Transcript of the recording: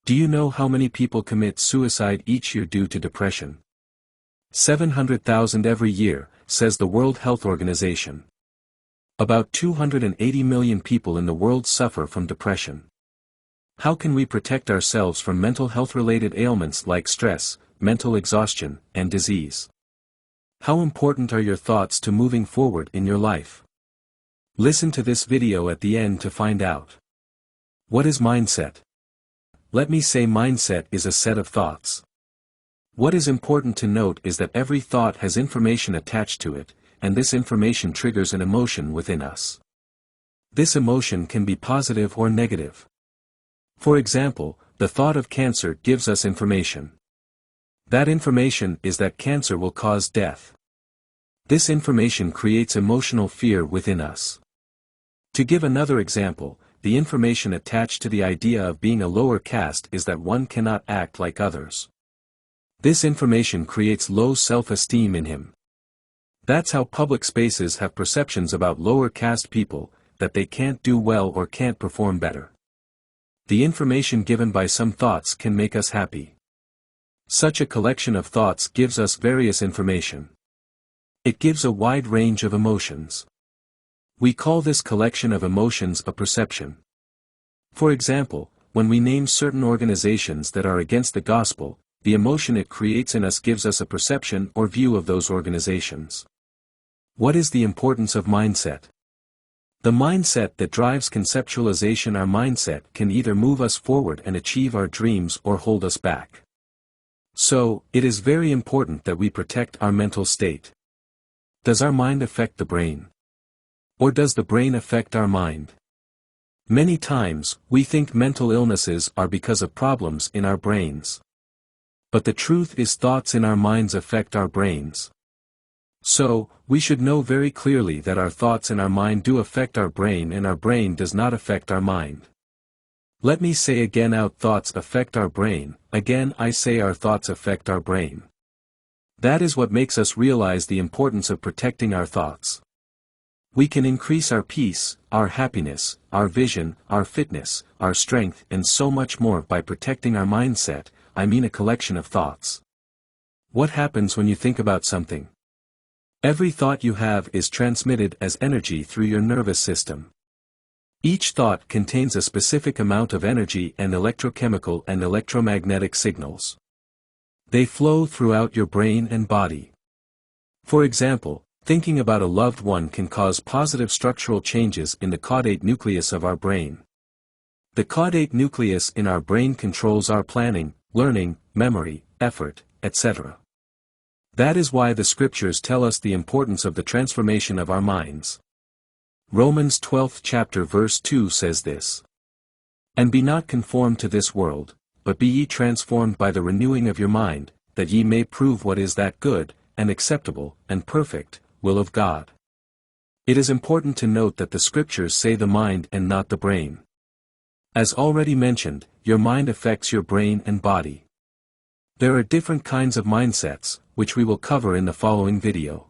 Do you know how many people commit suicide each year due to depression? 700,000 every year, says the World Health Organization. About 280 million people in the world suffer from depression. How can we protect ourselves from mental health-related ailments like stress, mental exhaustion, and disease? How important are your thoughts to moving forward in your life? Listen to this video at the end to find out. What is mindset? Let me say mindset is a set of thoughts. What is important to note is that every thought has information attached to it, and this information triggers an emotion within us. This emotion can be positive or negative. For example, the thought of cancer gives us information. That information is that cancer will cause death. This information creates emotional fear within us. To give another example, the information attached to the idea of being a lower caste is that one cannot act like others. This information creates low self-esteem in him. That's how public spaces have perceptions about lower caste people, that they can't do well or can't perform better. The information given by some thoughts can make us happy. Such a collection of thoughts gives us various information. It gives a wide range of emotions. We call this collection of emotions a perception. For example, when we name certain organizations that are against the gospel, the emotion it creates in us gives us a perception or view of those organizations. What is the importance of mindset? The mindset that drives conceptualization. Our mindset can either move us forward and achieve our dreams or hold us back. So, it is very important that we protect our mental state. Does our mind affect the brain? Or does the brain affect our mind? Many times, we think mental illnesses are because of problems in our brains. But the truth is thoughts in our minds affect our brains. So, we should know very clearly that our thoughts in our mind do affect our brain and our brain does not affect our mind. Let me say again, our thoughts affect our brain. Again I say our thoughts affect our brain. That is what makes us realize the importance of protecting our thoughts. We can increase our peace, our happiness, our vision, our fitness, our strength and so much more by protecting our mindset, I mean a collection of thoughts. What happens when you think about something? Every thought you have is transmitted as energy through your nervous system. Each thought contains a specific amount of energy and electrochemical and electromagnetic signals. They flow throughout your brain and body. For example, thinking about a loved one can cause positive structural changes in the caudate nucleus of our brain. The caudate nucleus in our brain controls our planning, learning, memory, effort, etc. That is why the scriptures tell us the importance of the transformation of our minds. Romans 12th chapter verse 2 says this. And be not conformed to this world, but be ye transformed by the renewing of your mind, that ye may prove what is that good, and acceptable, and perfect will of God. It is important to note that the scriptures say the mind and not the brain. As already mentioned, your mind affects your brain and body. There are different kinds of mindsets, which we will cover in the following video.